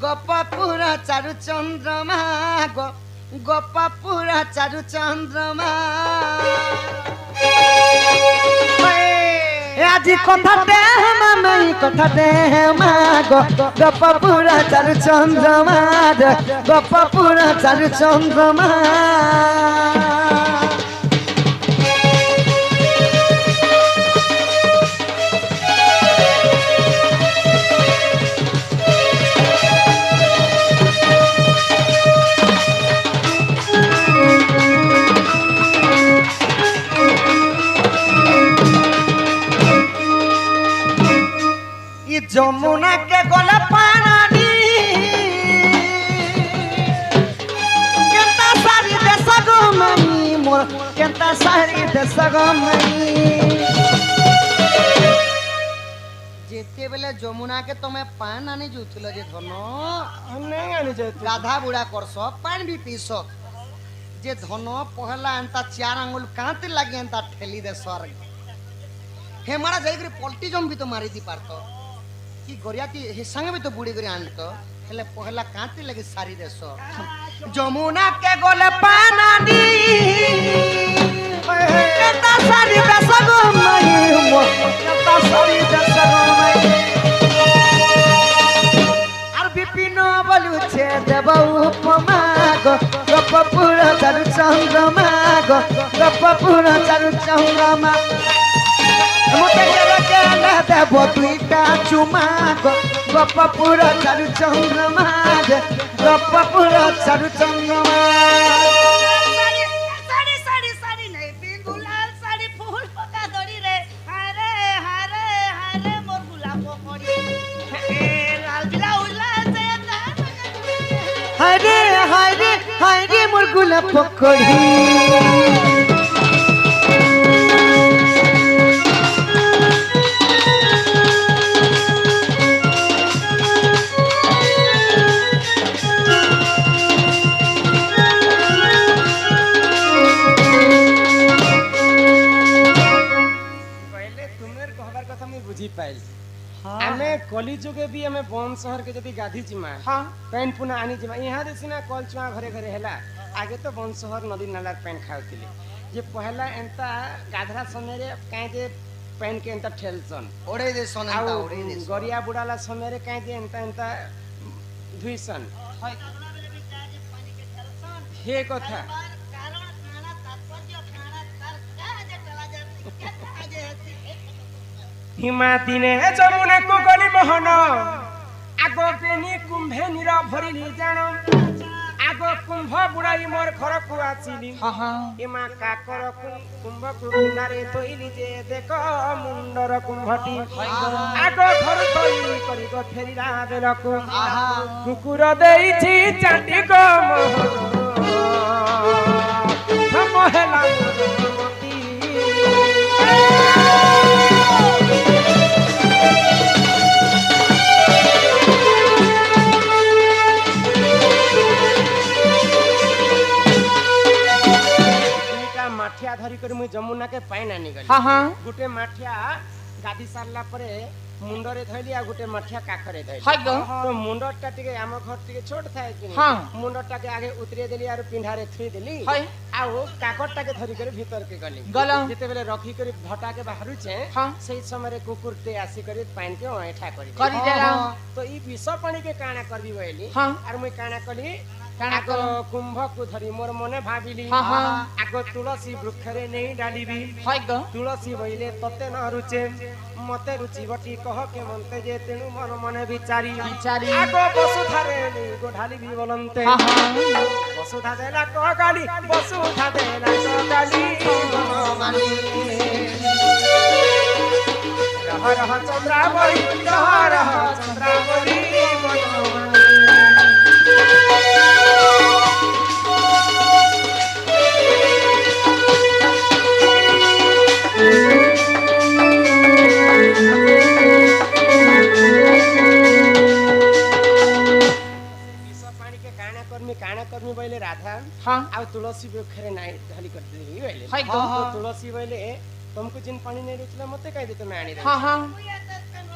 गोपपुर चारु चंद्रमा गोपपुर चारु चंद्रमा आज कथाते माई कथाते गोपपुर चारु चंद्रमा गोपपुर चारु चंद्रमा जमुना के गोला पानी केंता सारी देश गमई मोर केंता सारी देश गमई जेते बेले जमुना के तमे पान आनी जुथिलो जे धन नहीं आनी जाए गाधा बुढ़ा करस पान भी पीस जे धन पहला एंता चार आंगुल कांते लगे एंता ठेली दे स्वर्ग हेमारा जाई पलटी जम भी तो मारी दी पारतो कि गरियाती हे संग भी तो बुड़ी करे आनतो हेले पहला कांती लगे सारी देश जमुना के गोले पानानी केता सारी देश गमई मो केता सारी देश गमई आर विपिन बोलु छे देव उपमा गोपपुर चारु चंद्रमा गोपपुर चारु चंद्रमा मोटे केला देव दुईटा चुमा गोपपुर चारु चंद्रमा गोपपुर चारु चंद्रमा साड़ी साड़ी साड़ी नहीं बिंदु लाल साड़ी फूल पका दड़ी रे हारे हारे हारे मोर गुलाब कोड़ी लाल ब्लाउज लाल से हारे हारे हारे मोर गुलाब पकड़ी पाइल आमे कली जुगे भी हमें बन शहर के जदी गाधी जिमा हां पेन पुना आनी जिमा यहां देसिना कल चुआ घरे घरे हेला आगे तो बन शहर नदी नालार पेन खाउतिले जे पहला एंता गाधरा समय रे काहे जे पेन के एंता ठेलसन ओडे दे सन एंता ओडे दे गरिया बुडाला समय रे काहे जे एंता एंता धुइसन हे कथा हिमा दिने जमुना को गली मोहन आगो पेनी कुंभे निरा भरिली जान आगो कुंभ बुड़ाई मोर घर को आचिली हिमा काकर कुंभ को किनारे तोइली जे देखो मुंडर कुंभटी आगो घर तोइली करी गो फेरिला बेलको कुकुर देइछि चाटी गो मोहन मोहला माठिया धरी कर मु जमुना के पाइन आनी गली हां हां गुटे माठिया गादी सारला परे मुंडरे धइली आ गुटे माठिया काखरे धइली हां तो मुंडटा टिके हम घर टिके छोट थाए कि हां मुंडटा के आगे उतरे देली आरो पिंढारे थुई देली हां आ ओ काकरटा के धरी कर भीतर के गली जते बेले रखी कर भटा के बाहरु छे हां सही समय रे कुकुरते आसी कर पाइन के ओठा करी देला तो ई विष पानी के काना करबी बोली हां आर मु काना कली आगो कुंभ को धरी मोर मने भाबिली आगो तुलसी वृक्षरे नहीं डालिबी तुलसी बइले तते न रुचे मते रुचि बटी कह के मनते जे तेनु मन मने विचारी आगो वसुधारे नहीं गो ढालिबी बोलंते वसुधा देला कह गाली वसुधा देला कह गाली मानी रह रह चंद्रावली रह चंद्रावली काना कर्मी बैले राधा हां आ तुलसी वृक्षरे नाही ढाली कर देली बैले हां तुलसी बैले तुमको जिन पानी नहीं रुचला मते काई दे तुम आनी हां हां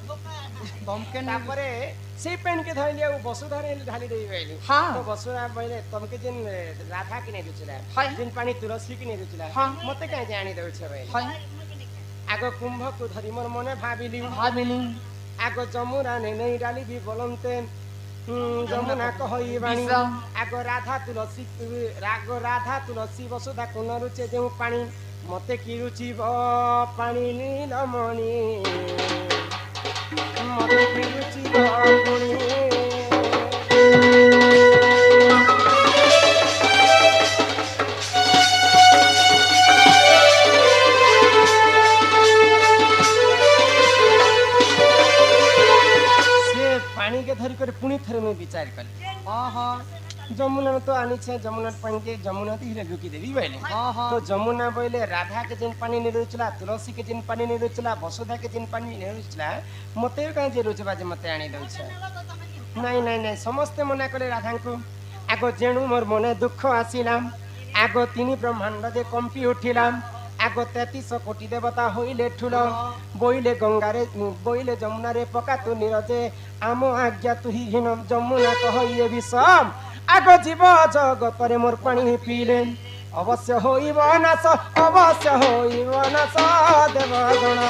तमके नहीं तापरे से पेन के धइले आ वसुधारे ढाली देई गइली हाँ। तो वसुधा बोले तुमके जिन राधा के नहीं रुचला हाय। जिन पानी तुलसी के नहीं रुचला हाँ। मते काहे जानी दउ छ भाई हाय आगो कुंभ को धरि मोर मने भाबिली भाबिली आगो जमुना ने नहीं डाली भी बोलंते जमुना कहई बाणी बिसा। आगो राधा तुलसी वसुधा कोन रुचे जेउ पानी मते की रुचि पानी नीलमणि मते की रुचि पुणी पानी के धरी कर पुणी थरे में विचार कर हां हां जमुना में तो आनी छे जमुना पानी के जमुना ती रुकी देवी बोले हां हां तो जमुना बोले राधा के जिन पानी नहीं रुचला तुलसी के जिन पानी नहीं रुचला वसुधा के जिन पानी नहीं रुचला मते काहे जे रुचबा जे मते आनी दउ छे नहीं नहीं नहीं समस्त मना करे राधा को आगो जेणु मोर मने दुख आसिला आगो तिनी ब्रह्मांड दे कंपी उठिलाम आगो 33 कोटी देवता होइले ठुलो बोइले गंगारे बोइले जमुनारे पका तु निरजे आमो आज्ञा तुही हिन जमुना कहइए विषम आगो जीव जगतरे मोर पानी पीले अवश्य होइब नाश अवश्य होइब नाश देवगण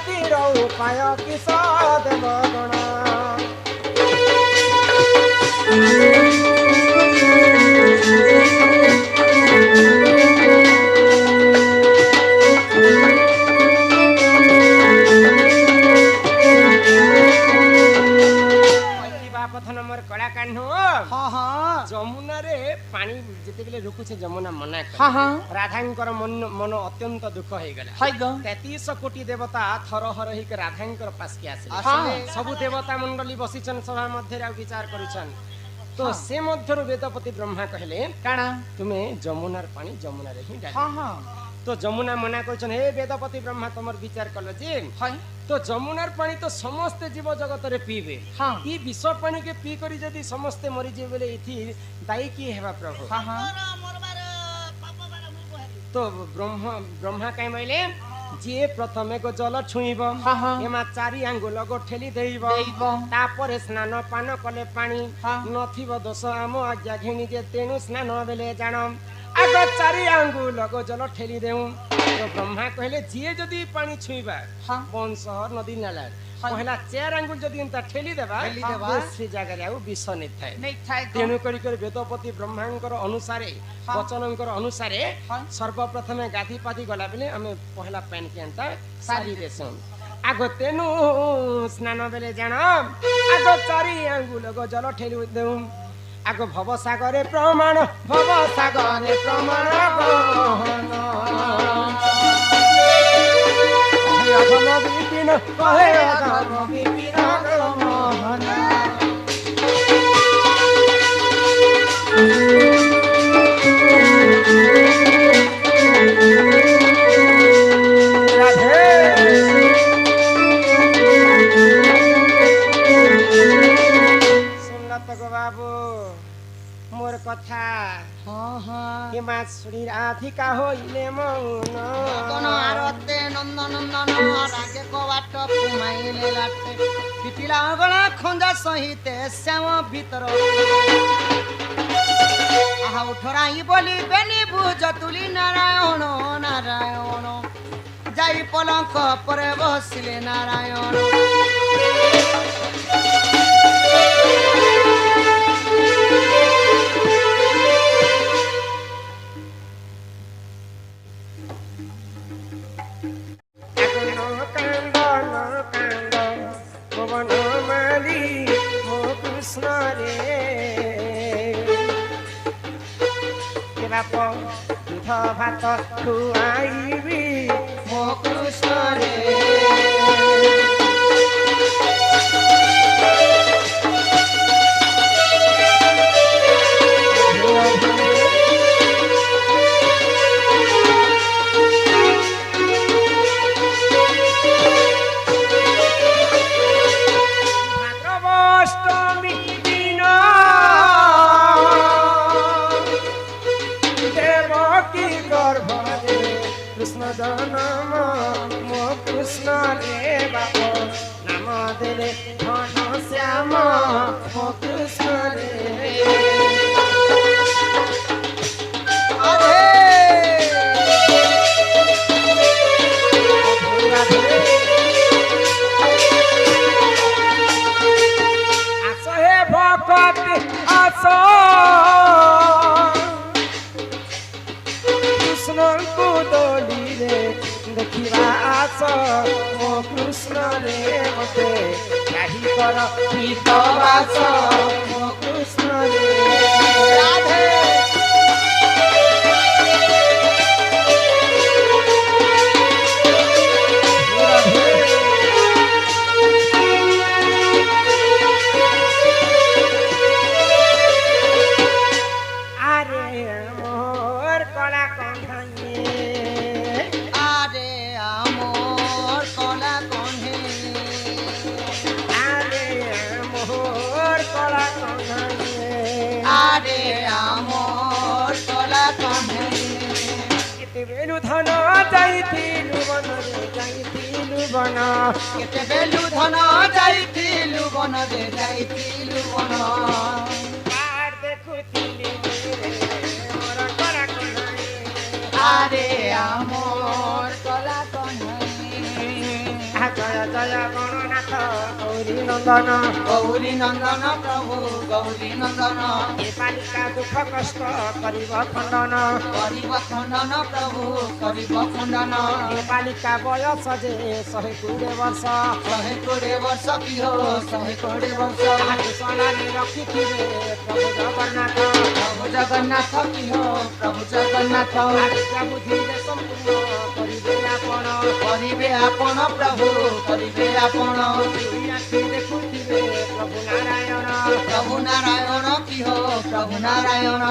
तीर उपाय किस देवगण हां हां जमुना रे पानी जेते बेले रुकु छे जमुना मना हां हां राधांकर मन अत्यंत दुख हो गला हाय गो 33 कोटी देवता थरहर हिक राधांकर पास के आसे आसले। सब देवता मंडली बसिछन सभा मध्य रे विचार करिछन तो से मध्यरु वेदपति ब्रह्मा कहले काना तुमे जमुनार पानी जमुना रे ही डाल हां हां तो जमुना मना करिछन हे वेदपति ब्रह्मा तमर विचार करलो जे हाय तो जमुनार पानी तो समस्त जीव जगत रे पीबे हां ई विश्व पानी के पी करी जदी समस्त मरि जे बेले इथि दाई की हेबा प्रभु हां हां तो ब्रह्मा कहीं बोले जे प्रथमे को जल छुईब हाँ, हाँ। एमा चारि आंगुल को ठेली देइब देइब। तापरे स्नान पान कले पानी हाँ। नथिब दोष आम आज्ञा घिनी जे तेनु स्नान बेले जानम आग चारि आंगुल को जल ठेली देऊ तो ब्रह्मा कहले जे जदी पानी छुईबा हाँ। बन शहर नदी नाला हाँ। पहला 4 आंगुल जदी एंता ठेली देबा ठेली देबा। तो से जगह रे आउ विष नहीं थाए नहीं थाए तो तेणु करी कर वेदपति ब्रह्मांकर अनुसारे हाँ। वचनंकर अनुसारे हाँ। सर्वप्रथमे गाधी पाधी गला बेले हमें पहला पैन के अंता सारी देसुं आगो तेनु स्नान बेले जान आगो चारि आंगुल गो जल ठेली देऊ आगो भव सागरे प्रमाण अधम विपिन कहे अधम विपिन मोहन बाबू मोर कथा हां हां के माछुरी राधिका होइले मौन कोन आरते नंदन नंदन रागे कोवाट पुमाइले लाटे पिटिला गला खंजा सहिते श्याम भीतर आहा उठराई बोली बेनी बुझ तुली नारायण नारायण जाई पलंक परे बसिले नारायण भात खुआइबी मो कृष्ण रे भाद्रवाष्टमी दिन देवकी गर्भरे कृष्ण जन्म रे घन श्याम ओ कृष्ण रे आस हे भक्ति आस कृष्ण को दोली रे देखिबा आस ओ कृष्ण रे मते काही कर गीत बास ओ कृष्ण रे राधे बेलु धन जाइथिलु बन रे जाइथिलु बन केते बेलु धन जाइथिलु बन रे जाइथिलु बन पार देखुथिलि रे मोर करा कन्हई आरे आमोर कला कन्हई जय जय गणनाथ गौरी नंदन प्रभु गौरी नंदन ए बालिका दुख कष्ट करिब खण्डन प्रभु करिब खण्डन ए बालिका बयस जे 120 वर्ष 120 वर्ष की हो 120 वर्ष सोनाली रखिथिबे प्रभु जगन्नाथ की हो प्रभु जगन्नाथ प्रभु धीरे संपूर्ण करिबे आपण प्रभु करिबे आपण देखुथिबे प्रभु नारायण की हो प्रभु नारायण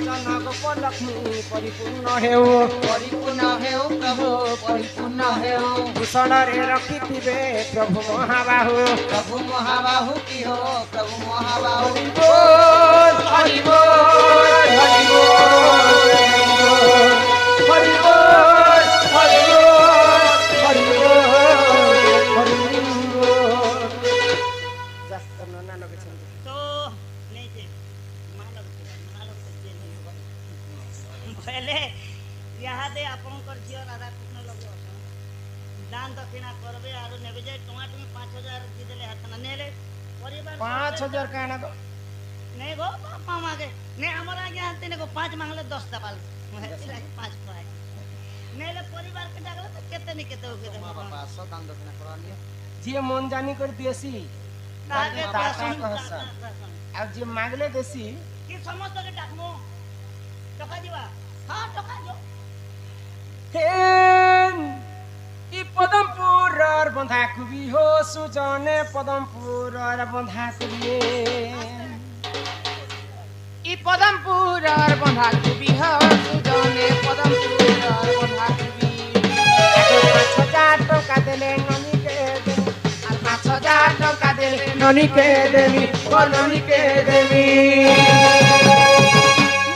जन गोप लक्ष्मी परिपूर्ण हेउ प्रभु परिपूर्ण हेउ भूषण रे रखिथिबे प्रभु महाबाहु की हो प्रभु महाबाहु हरि बोल हरि बोल हरि बोल हरि बोल हरि बोल हरि बोल जास्त नना लगेछन तो नहीं थे मालक पहले यहाँ दे आपनकर झियो राधा कृष्ण लगे दान दक्षिणा करबे आरो नेबे जे टमाटर 5000 दी देले हाथ ना नेले परिवार 5000 काना गो नहीं गो पापा मांगे नहीं हमारा आगे आते ने को 5 मांगले 10 दबाल 5 पाए नेले परिवार के डागले तो केते नहीं केते होके मां बाबा सब दान दक्षिणा करवानियो जे मन जानी कर देसी ताके अब जे मांगले देसी कि समस्त के डाकमो टका दिवा हां टका जो हेन इ पदमपुरर बंधाकुबी हो सुजने पदमपुरर बंधाकुबी इ पदमपुरर बंधाकुबी हो सुजने पदमपुरर बंधाकुबी 5000 टका देले ननी के देनी 5000 टका देले ननी के देनी ओ ननी के देनी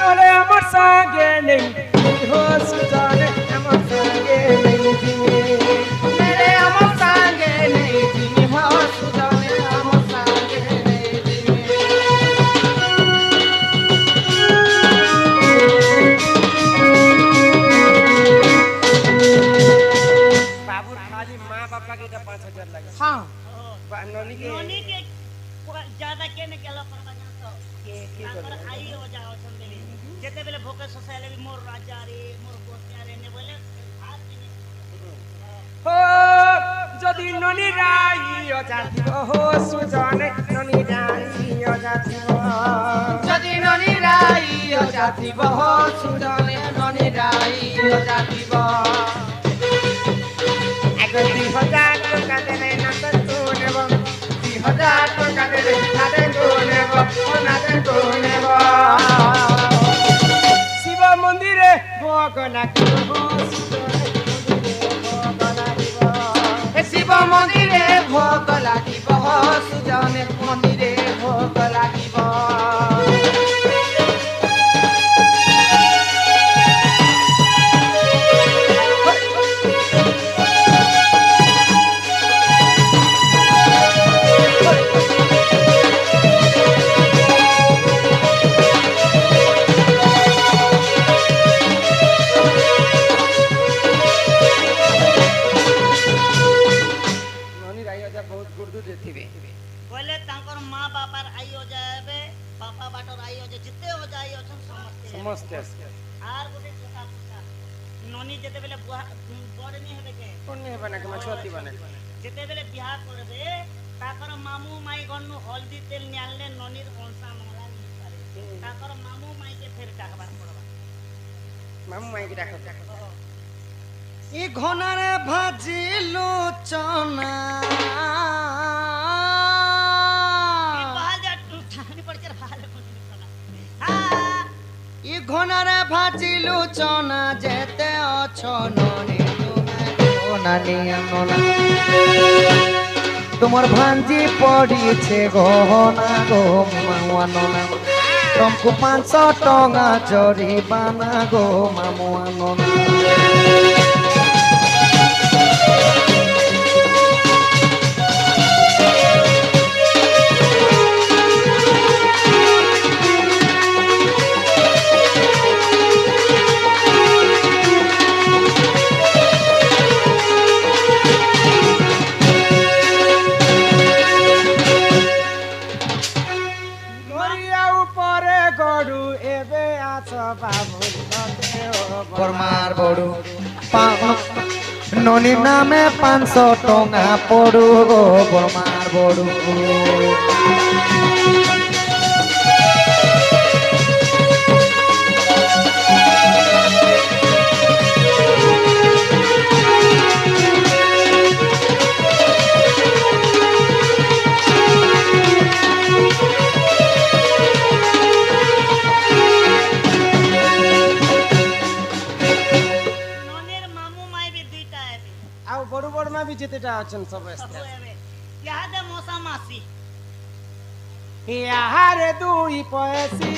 नले हमर संगे नहीं हो सुजने हमर संगे नहीं मेरे हमर संगे नहीं जिनी हो सुजने हमर संगे नहीं जिनी बाबू खाली माँ बापा के 5000 लगे हां ननी के ज्यादा के ने केला पता जातो के ताकर आई हो जाओ संदेली जेते बेले भोके सोसाइले भी मोर राजा रे मोर गोतिया रे ने बोले हो যদি ননি রাই অজাতিব হো সুজনে ননি রাই অজাতিব যদি ননি রাই অজাতিব হো সুজনে ননি রাই অজাতিব আগে 2000 টাকা দেলে নাতে তো নেব 2000 টাকা দেলে নাতে তো নেব নাতে তো নেব শিব মন্দিরে ভোগ লাগিব সুজনে শিব মন্দিরে ভোগ লাগিব সুজনে মন্দিরে ভোগ লাগিব आई अजा बहुत गुर्दू देथिबे बोले तांकर माँ बापार आई हो जाए बापा बाटर आई हो जाए जिते हो जाए अछन समझते समझते आर गोटे छोटा छोटा ननी जेते बेले बड़ नहीं हेबे के कोन नहीं बना के मछुआती बने जेते बेले बियाह करबे ताकर मामू माई गन्नु हल्दी तेल न्यालने ननीर कंसा मला नहीं पारे ताकर मामू माई के फेर डाकबार पड़बा मामू माई की डाक ই ঘনারে ভাজিলো চনা बाल जा ठानी पड़ के बाल हां ই ঘনারে ভাজিলো চনা যেতে অছননি নানি ননা তোমার ভাঞ্জি পড়িছে গহনা গো মামুয়া ননা তমকু 500 টঙ্কা জরিমানা গো মামুয়া ননা বর্মার বড়ু ননি নামে 500 টঙ্কা পড়ু গো বর্মার বড়ু भी जेतेटा अछन सब अस्ते यादे मौसा मासी यारे दुई पैसी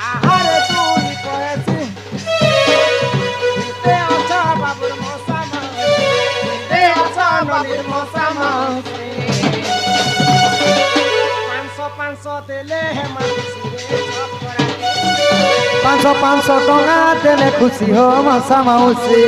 आहारे दुई पैसी ते अच्छा बाबुर मौसा मासी ते अच्छा नलीर मौसा मासी 500 देले है मासी रे सब करा 500 টঙ্কা দেলে খুশি হো মাসা মাউসি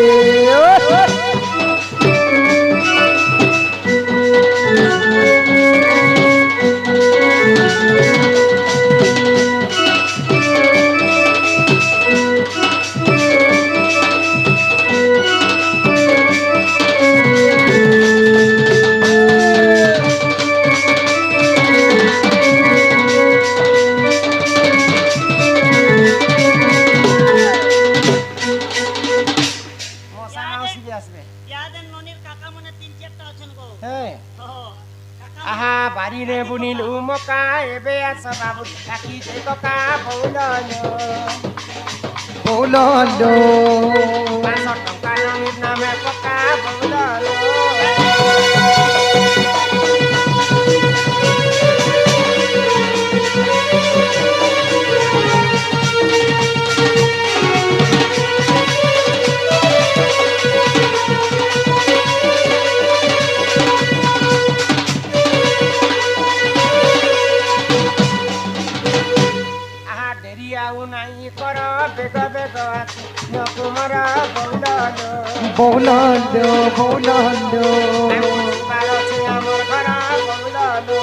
बारी रे बुनिल उमका एबे आस बाबु ताकी जे कका बौललो বৌললো 500 टका नमीर नामे कका बौललो বৌললো বৌললো আমার ঘর বৌললো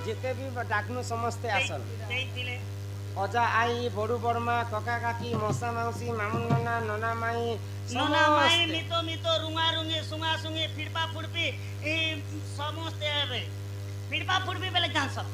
যেতে भी डाकनु समस्ते आसल अजा आई बड़ू बर्मा कका काकी मौसा मौसी मामू नना नना माई मितो मितो रुंगा रुंगी सुंगा सुंगी फिड़पा फुड़पी समस्ते फिड़पा फुड़पी बेले जान सब